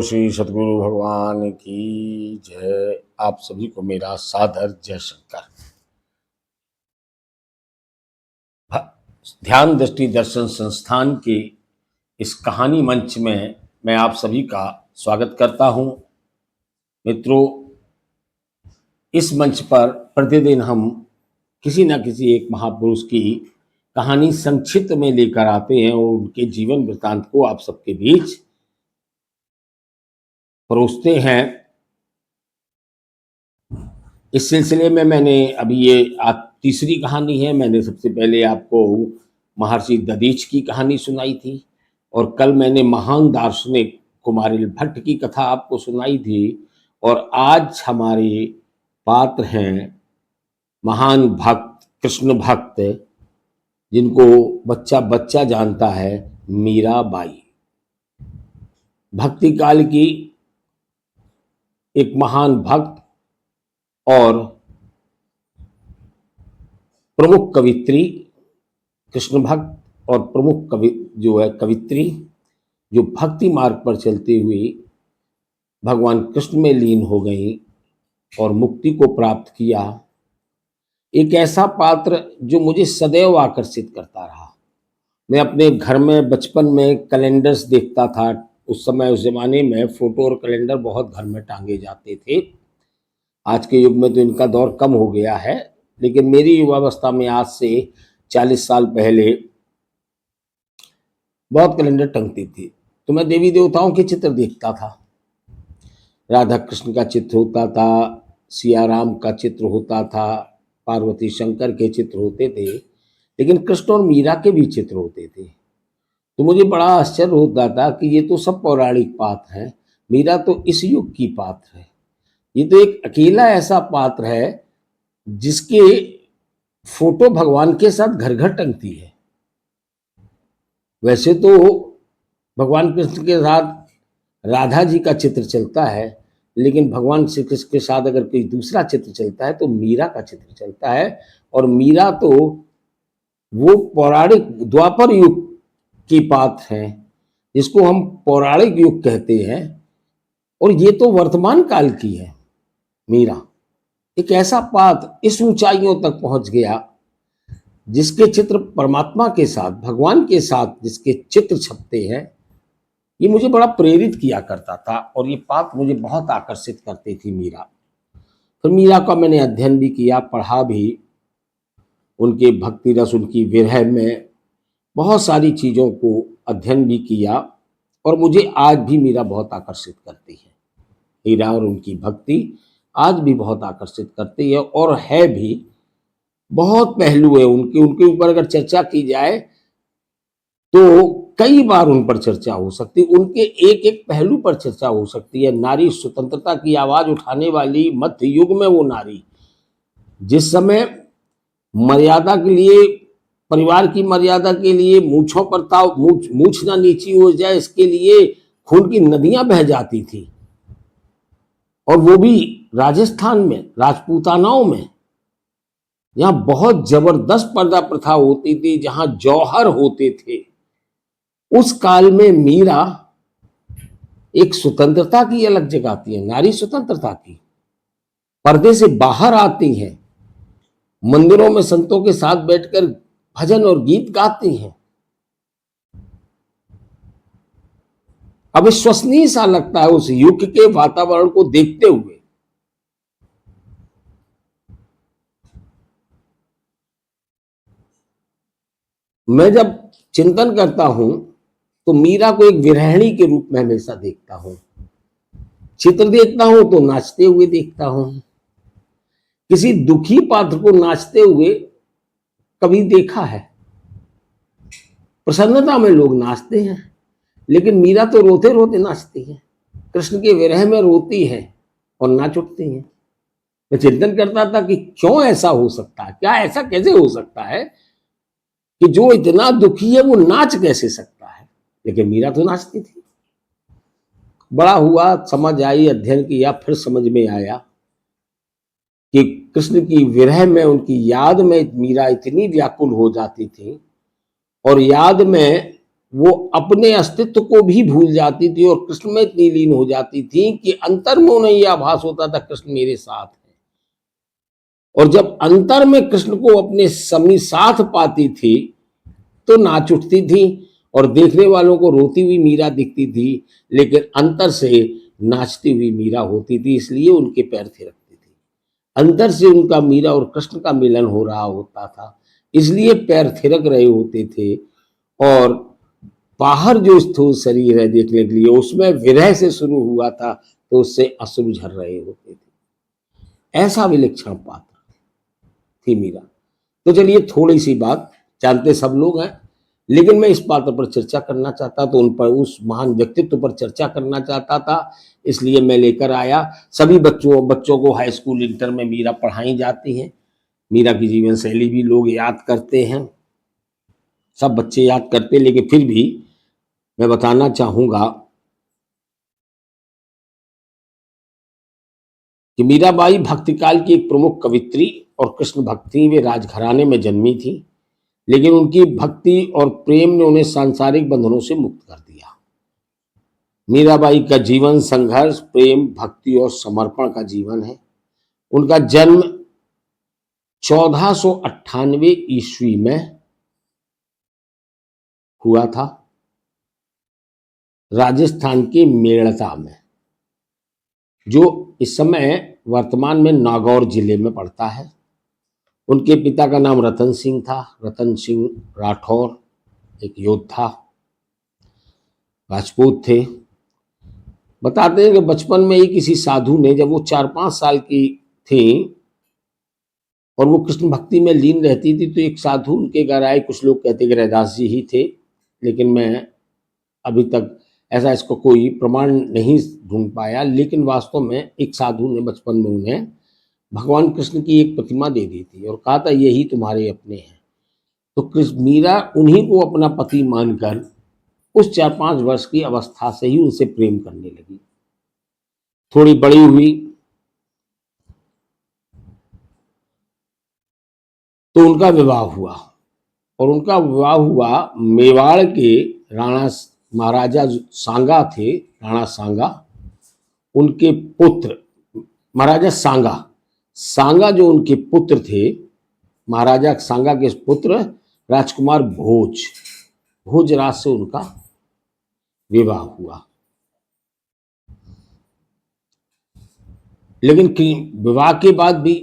श्री सद्गुरु भगवान की जय। आप सभी को मेरा सादर जय शंकर। ध्यान दृष्टि दर्शन संस्थान के इस कहानी मंच में मैं आप सभी का स्वागत करता हूं। मित्रों, इस मंच पर प्रतिदिन हम किसी न किसी एक महापुरुष की कहानी संक्षिप्त में लेकर आते हैं और उनके जीवन वृत्तांत को आप सबके बीच परोसते हैं। इस सिलसिले में मैंने अभी ये आज तीसरी कहानी है। मैंने सबसे पहले आपको महर्षि दधीच की कहानी सुनाई थी और कल मैंने महान दार्शनिक कुमारिल भट्ट की कथा आपको सुनाई थी। और आज हमारे पात्र हैं महान भक्त, कृष्ण भक्त, जिनको बच्चा बच्चा जानता है, मीराबाई। भक्ति काल की एक महान भक्त और प्रमुख कवित्री, कृष्ण भक्त और प्रमुख कवित्री जो भक्ति मार्ग पर चलते हुए भगवान कृष्ण में लीन हो गई और मुक्ति को प्राप्त किया। एक ऐसा पात्र जो मुझे सदैव आकर्षित करता रहा। मैं अपने घर में बचपन में कैलेंडर्स देखता था। उस जमाने में फोटो और कैलेंडर बहुत घर में टांगे जाते थे। आज के युग में तो इनका दौर कम हो गया है, लेकिन मेरी युवावस्था में आज से 40 साल पहले बहुत कैलेंडर टंगती थी। तो मैं देवी देवताओं के चित्र देखता था। राधा कृष्ण का चित्र होता था, सिया राम का चित्र होता था, पार्वती शंकर के चित्र होते थे, लेकिन कृष्ण और मीरा के भी चित्र होते थे। तो मुझे बड़ा आश्चर्य होता था कि ये तो सब पौराणिक पात्र हैं, मीरा तो इस युग की पात्र है। ये तो एक अकेला ऐसा पात्र है जिसके फोटो भगवान के साथ घर घर टंगती है। वैसे तो भगवान कृष्ण के साथ राधा जी का चित्र चलता है, लेकिन भगवान श्री कृष्ण के साथ अगर कोई दूसरा चित्र चलता है तो मीरा का चित्र चलता है। और मीरा तो वो पौराणिक द्वापर युग की पात्र है, जिसको हम पौराणिक युग कहते हैं, और ये तो वर्तमान काल की है। मीरा एक ऐसा पात्र इस ऊंचाइयों तक पहुंच गया जिसके चित्र परमात्मा के साथ, भगवान के साथ जिसके चित्र छपते हैं, ये मुझे बड़ा प्रेरित किया करता था और ये पात्र मुझे बहुत आकर्षित करती थी मीरा। फिर मीरा का मैंने अध्ययन भी किया, पढ़ा भी, उनके भक्ति रस, उनकी विरह में बहुत सारी चीज़ों को अध्ययन भी किया और मुझे आज भी मीरा बहुत आकर्षित करती है। मीरा और उनकी भक्ति आज भी बहुत आकर्षित करती है और है भी। बहुत पहलू है उनके ऊपर अगर चर्चा की जाए तो कई बार उन पर चर्चा हो सकती है। उनके एक एक पहलू पर चर्चा हो सकती है। नारी स्वतंत्रता की आवाज उठाने वाली मध्य युग में वो नारी, जिस समय मर्यादा के लिए, परिवार की मर्यादा के लिए मूंछों पर ताव, मूंछ ना नीची हो जाए, इसके लिए खून की नदियां बह जाती थी। और वो भी राजस्थान में, राजपूतानाओं में, यहां बहुत जबरदस्त पर्दा प्रथा होती थी, जहां जौहर होते थे। उस काल में मीरा एक स्वतंत्रता की अलग जगाती है, नारी स्वतंत्रता की। पर्दे से बाहर आती हैं, मंदिरों में संतों के साथ बैठकर भजन और गीत गाती हैं। अविश्वसनीय सा लगता है उस युग के वातावरण को देखते हुए। मैं जब चिंतन करता हूं तो मीरा को एक विरहिणी के रूप में हमेशा देखता हूं। चित्र देखता हूं तो नाचते हुए देखता हूं। किसी दुखी पात्र को नाचते हुए कभी देखा है? प्रसन्नता में लोग नाचते हैं, लेकिन मीरा तो रोते रोते नाचती है, कृष्ण के विरह में रोती है और नाच उठती है। मैं चिंतन करता था कि क्यों ऐसा हो सकता है, क्या ऐसा कैसे हो सकता है कि जो इतना दुखी है वो नाच कैसे सकता है, लेकिन मीरा तो नाचती थी। बड़ा हुआ, समझ आई, अध्ययन किया, फिर समझ में आया कि कृष्ण की विरह में, उनकी याद में मीरा इतनी व्याकुल हो जाती थी और याद में वो अपने अस्तित्व को भी भूल जाती थी और कृष्ण में इतनी लीन हो जाती थी कि अंतर में उन्हें यह आभास होता था कृष्ण मेरे साथ है। और जब अंतर में कृष्ण को अपने समी साथ पाती थी तो नाच उठती थी और देखने वालों को रोती हुई मीरा दिखती थी, लेकिन अंतर से नाचती हुई मीरा होती थी, इसलिए उनके पैर थिरकते थे। अंदर से उनका मीरा और कृष्ण का मिलन हो रहा होता था, इसलिए पैर थिरक रहे होते थे। और बाहर जो स्थूल शरीर है देखने के लिए, उसमें विरह से शुरू हुआ था तो उससे अश्रु झर रहे होते थे। ऐसा विलक्षण पात्र थी मीरा। तो चलिए थोड़ी सी बात, जानते सब लोग हैं, लेकिन मैं इस पात्र पर चर्चा करना चाहता, तो उन पर, उस महान व्यक्तित्व पर चर्चा करना चाहता था, इसलिए मैं लेकर आया। सभी बच्चों को हाई स्कूल इंटर में मीरा पढ़ाई जाती है। मीरा की जीवन शैली भी लोग याद करते हैं, सब बच्चे याद करते, लेकिन फिर भी मैं बताना चाहूंगा कि मीराबाई भक्तिकाल की एक प्रमुख कवित्री और कृष्ण भक्ति वे राजघराने में जन्मी थी, लेकिन उनकी भक्ति और प्रेम ने उन्हें सांसारिक बंधनों से मुक्त कर दिया। मीराबाई का जीवन संघर्ष, प्रेम, भक्ति और समर्पण का जीवन है। उनका जन्म 1498 ईस्वी में हुआ था, राजस्थान के मेड़ता में, जो इस समय वर्तमान में नागौर जिले में पड़ता है। उनके पिता का नाम रतन सिंह था, रतन सिंह राठौर, एक योद्धा राजपूत थे। बताते हैं कि बचपन में ही किसी साधु ने, जब वो 4-5 साल की थी और वो कृष्ण भक्ति में लीन रहती थी, तो एक साधु उनके घर आए। कुछ लोग कहते कि रैदास जी ही थे, लेकिन मैं अभी तक ऐसा इसको कोई प्रमाण नहीं ढूंढ पाया। लेकिन वास्तव में एक साधु ने बचपन में उन्हें भगवान कृष्ण की एक प्रतिमा दे दी थी और कहा था यही तुम्हारे अपने हैं। तो कृष्ण, मीरा उन्हीं को अपना पति मानकर उस 4-5 वर्ष की अवस्था से ही उनसे प्रेम करने लगी। थोड़ी बड़ी हुई तो उनका विवाह हुआ, और उनका विवाह हुआ मेवाड़ के राणा महाराजा सांगा थे, राणा सांगा, उनके पुत्र महाराजा सांगा, सांगा जो उनके पुत्र थे, महाराजा सांगा के पुत्र राजकुमार भोज, भोजराज से उनका विवाह हुआ। लेकिन विवाह के बाद भी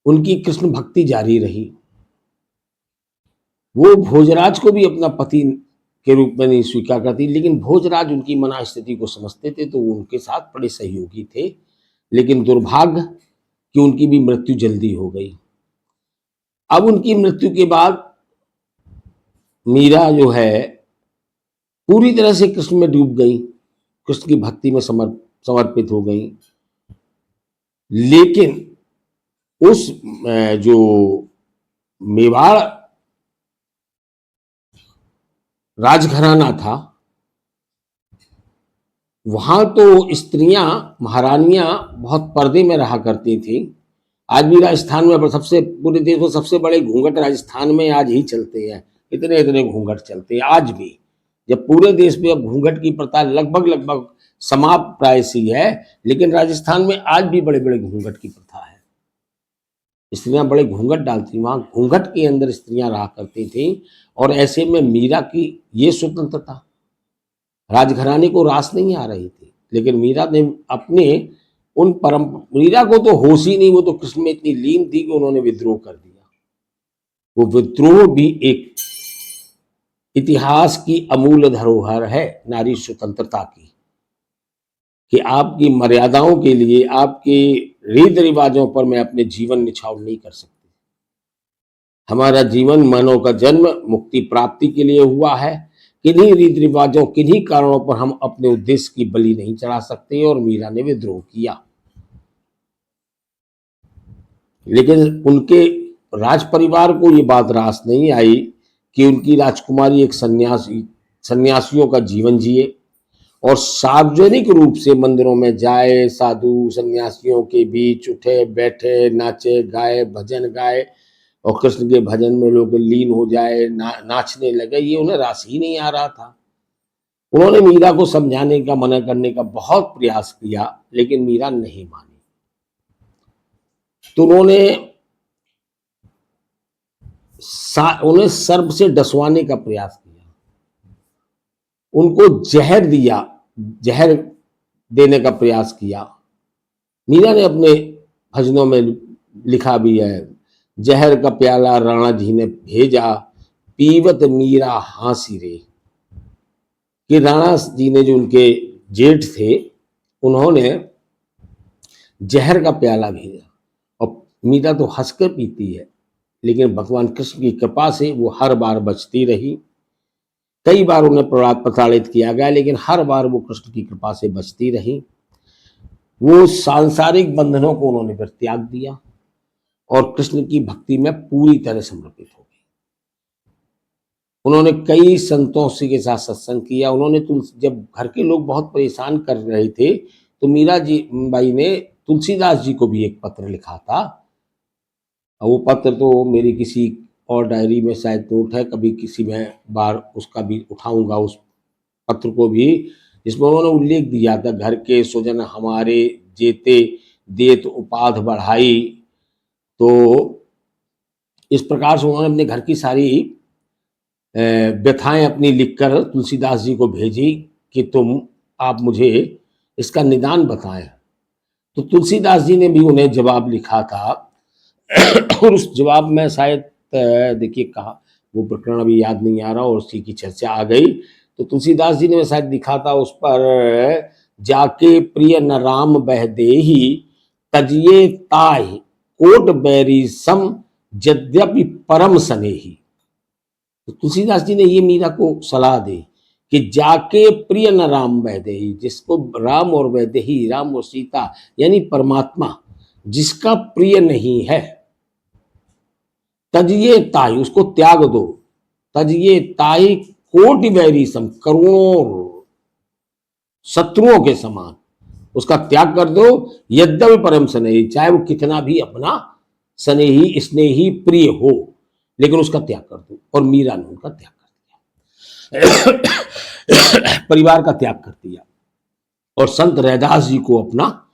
उनकी कृष्ण भक्ति जारी रही। वो भोजराज को भी अपना पति के रूप में नहीं स्वीकार करती, लेकिन भोजराज उनकी मना स्थिति को समझते थे, तो वो उनके साथ बड़े सहयोगी थे। लेकिन दुर्भाग्य कि उनकी भी मृत्यु जल्दी हो गई। अब उनकी मृत्यु के बाद मीरा जो है पूरी तरह से कृष्ण में डूब गई, कृष्ण की भक्ति में समर्पित हो गई। लेकिन उस जो मेवाड़ राजघराना था, वहां तो स्त्रियां, महारानियां बहुत पर्दे में रहा करती थी। आज भी राजस्थान में सबसे, पूरे देश में सबसे बड़े घूंघट राजस्थान में आज ही चलते हैं, इतने इतने घूंघट चलते हैं आज भी। जब पूरे देश में अब घूंघट की प्रथा लगभग समाप्त प्राय सी है, लेकिन राजस्थान में आज भी बड़े बड़े घूंघट की प्रथा है। स्त्रियां बड़े घूंघट डालती, वहां घूंघट के अंदर स्त्रियां रहा करती थी। और ऐसे में मीरा की ये स्वतंत्रता राजघराने को रास नहीं आ रही थी, लेकिन मीरा ने अपने उन मीरा को तो होश ही नहीं, वो तो कृष्ण में इतनी लीन थी कि उन्होंने विद्रोह कर दिया। वो विद्रोह भी एक इतिहास की अमूल्य धरोहर है नारी स्वतंत्रता की, कि आपकी मर्यादाओं के लिए, आपके रीति रिवाजों पर मैं अपने जीवन निछावर नहीं कर सकती। हमारा जीवन, मानव का जन्म मुक्ति प्राप्ति के लिए हुआ है। किन्हीं रीति रिवाजों, किन्हीं कारणों पर हम अपने उद्देश्य की बलि नहीं चढ़ा सकते, और मीरा ने विद्रोह किया। लेकिन उनके राज परिवार को ये बात रास नहीं आई कि उनकी राजकुमारी एक सन्यासियों का जीवन जिए और सार्वजनिक रूप से मंदिरों में जाए, साधु सन्यासियों के बीच उठे बैठे, नाचे गाए, भजन गाए और कृष्ण के भजन में लोग लीन हो जाए, नाचने लगे, ये उन्हें रास ही नहीं आ रहा था। उन्होंने मीरा को समझाने का, मना करने का बहुत प्रयास किया, लेकिन मीरा नहीं मानी। तो उन्हें सर्प से डसवाने का प्रयास किया, उनको जहर दिया, जहर देने का प्रयास किया। मीरा ने अपने भजनों में लिखा भी है, जहर का प्याला राणा जी ने भेजा, पीवत मीरा हांसी रे। कि राणा जी ने, जो उनके जेठ थे, उन्होंने जहर का प्याला भेजा और मीरा तो हंसकर पीती है, लेकिन भगवान कृष्ण की कृपा से वो हर बार बचती रही। कई बार उन्हें प्रताड़ित किया गया, लेकिन हर बार वो कृष्ण की कृपा से बचती रही। वो सांसारिक बंधनों को उन्होंने फिर त्याग दिया और कृष्ण की भक्ति में पूरी तरह समर्पित हो गई। उन्होंने कई संतों से के साथ सत्संग किया। उन्होंने जब घर के लोग बहुत परेशान कर रहे थे, तो मीरा जी बाई ने तुलसीदास जी को भी एक पत्र लिखा था। वो पत्र तो मेरी किसी और डायरी में शायद नोट है, कभी किसी में बार उसका भी उठाऊंगा उस पत्र को भी, जिसमें उन्होंने उल्लेख दिया था, घर के स्वजन हमारे जेते देत उपाध बढ़ाई। तो इस प्रकार से उन्होंने अपने घर की सारी व्यथाएं अपनी लिखकर तुलसीदास जी को भेजी कि आप मुझे इसका निदान बताएं। तो तुलसीदास जी ने भी उन्हें जवाब लिखा था और उस जवाब में शायद, देखिए कहा वो प्रकरण अभी याद नहीं आ रहा और उसी की चर्चा आ गई। तो तुलसीदास जी ने शायद लिखा था उस पर, जाके प्रिय न राम बह देही, तजिए ताय कोट बैरी सम, यद्यपि परम स्नेही। तो तुलसीदास जी ने ये मीरा को सलाह दी कि जाके प्रिय न राम वैदेही, जिसको राम और वैदेही, राम और सीता यानी परमात्मा जिसका प्रिय नहीं है, तजिए ताई, उसको त्याग दो। तजिए ताई कोटि वैरी सम, करोड़ों शत्रुओं के समान उसका त्याग कर दो। यद्यपि परम स्नेही, चाहे वो कितना भी अपना स्नेही स्नेही प्रिय हो, लेकिन उसका त्याग कर दो। और मीरा ने उनका त्याग कर दिया, परिवार का त्याग कर दिया और संत रैदास जी को अपना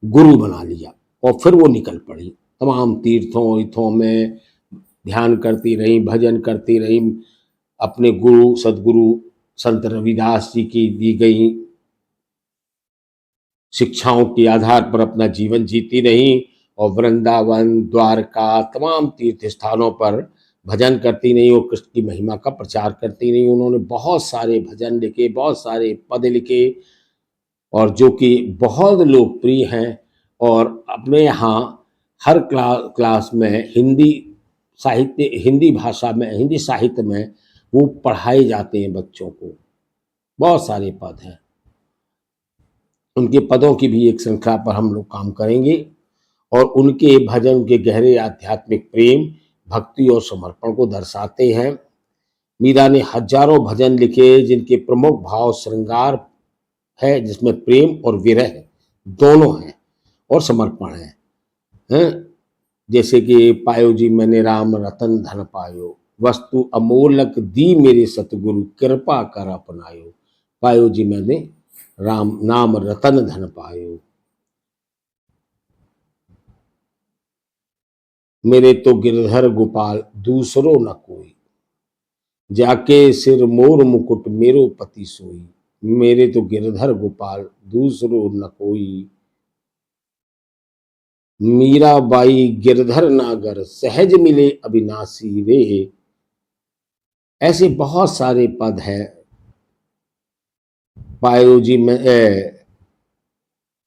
गुरु बना लिया। और फिर वो निकल पड़ी, तमाम तीर्थों इथों में ध्यान करती रही, भजन करती रही, अपने गुरु सदगुरु संत रविदास जी की दी गई शिक्षाओं के आधार पर अपना जीवन जीती रही और वृंदावन, द्वारका, तमाम तीर्थ स्थानों पर भजन करती रही और कृष्ण की महिमा का प्रचार करती रही। उन्होंने बहुत सारे भजन लिखे, बहुत सारे पद लिखे और जो कि बहुत लोकप्रिय हैं। और अपने यहाँ हर क्लास में हिंदी साहित्य, हिंदी भाषा में, हिंदी साहित्य में वो पढ़ाए जाते हैं बच्चों को। बहुत सारे पद हैं, उनके पदों की भी एक श्रृंखला पर हम लोग काम करेंगे। और उनके भजन, उनके गहरे आध्यात्मिक प्रेम, भक्ति और समर्पण को दर्शाते हैं। मीरा ने हजारों भजन लिखे जिनके प्रमुख भाव श्रृंगार है, जिसमें प्रेम और विरह दोनों हैं और समर्पण है। जैसे कि पायो जी मैंने राम रतन धन पायो, वस्तु अमोलक दी मेरे सतगुरु, कृपा कर अपनायो। पायो जी मैंने राम नाम रतन धन पायो, मेरे तो गिरधर गोपाल दूसरो न कोई, जाके सिर मोर मुकुट मेरो पति सोई। मेरे तो गिरधर गोपाल दूसरो न कोई, मीराबाई गिरधर नागर, सहज मिले अविनाशी रे। ऐसे बहुत सारे पद हैं। पायो जी में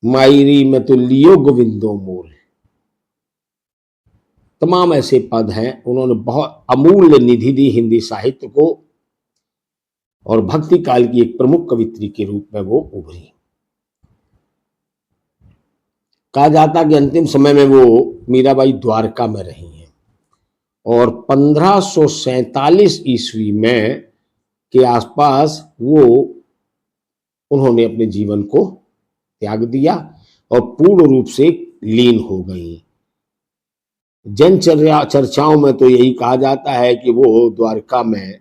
मायरी में तो लियो गोविंदो मोर, तमाम ऐसे पद हैं। उन्होंने बहुत अमूल्य निधि दी हिंदी साहित्य को और भक्ति काल की एक प्रमुख कवित्री के रूप में वो उभरी। कहा जाता कि अंतिम समय में वो मीराबाई द्वारका में रही हैं और 1547 ईस्वी में के आसपास वो उन्होंने अपने जीवन को त्याग दिया और पूर्ण रूप से लीन हो गई। जन चर्चाओं में तो यही कहा जाता है कि वो द्वारका में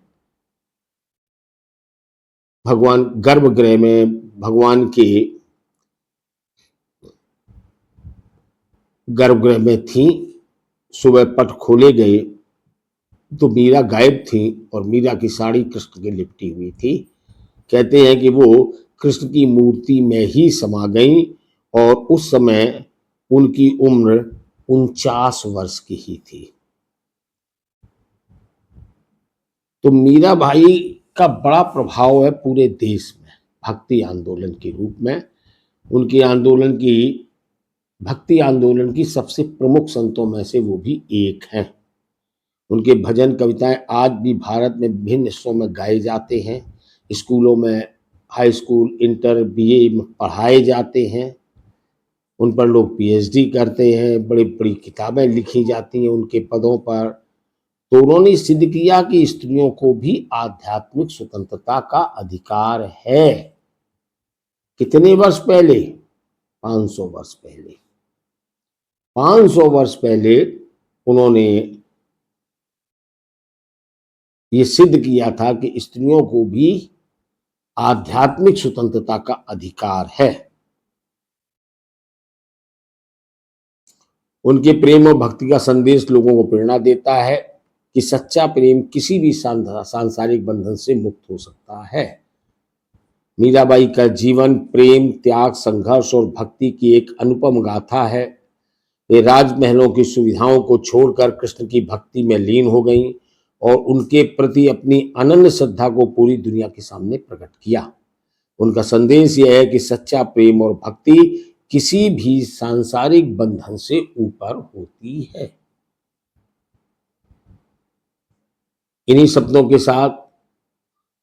भगवान गर्भगृह में भगवान के गर्भगृह में थी। सुबह पट खोले गए तो मीरा गायब थी और मीरा की साड़ी कृष्ण की लिपटी हुई थी। कहते हैं कि वो कृष्ण की मूर्ति में ही समा गई और उस समय उनकी उम्र 49 वर्ष की ही थी। तो मीरा भाई का बड़ा प्रभाव है पूरे देश में भक्ति आंदोलन के रूप में। उनके आंदोलन की भक्ति आंदोलन की सबसे प्रमुख संतों में से वो भी एक हैं। उनके भजन कविताएं आज भी भारत में विभिन्न हिस्सों में गाए जाते हैं। स्कूलों में, हाई स्कूल, इंटर, बीए में पढ़ाए जाते हैं। उन पर लोग पीएचडी करते हैं, बड़ी बड़ी किताबें लिखी जाती हैं उनके पदों पर। तो उन्होंने सिद्ध किया कि स्त्रियों को भी आध्यात्मिक स्वतंत्रता का अधिकार है। कितने वर्ष पहले? 500 वर्ष पहले। 500 वर्ष पहले उन्होंने ये सिद्ध किया था कि स्त्रियों को भी आध्यात्मिक स्वतंत्रता का अधिकार है। उनके प्रेम और भक्ति का संदेश लोगों को प्रेरणा देता है कि सच्चा प्रेम किसी भी सांसारिक बंधन से मुक्त हो सकता है। मीराबाई का जीवन प्रेम, त्याग, संघर्ष और भक्ति की एक अनुपम गाथा है। वे राजमहलों की सुविधाओं को छोड़कर कृष्ण की भक्ति में लीन हो गईं और उनके प्रति अपनी अनन्य श्रद्धा को पूरी दुनिया के सामने प्रकट किया। उनका संदेश यह है कि सच्चा प्रेम और भक्ति किसी भी सांसारिक बंधन से ऊपर होती है। इन्हीं शब्दों के साथ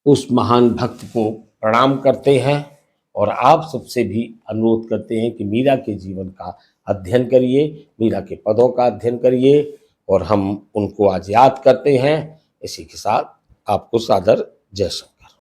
उस महान भक्त को प्रणाम करते हैं और आप सबसे भी अनुरोध करते हैं कि मीरा के जीवन का अध्ययन करिए, मीरा के पदों का अध्ययन करिए और हम उनको आज याद करते हैं। इसी के साथ आपको सादर जय शंकर।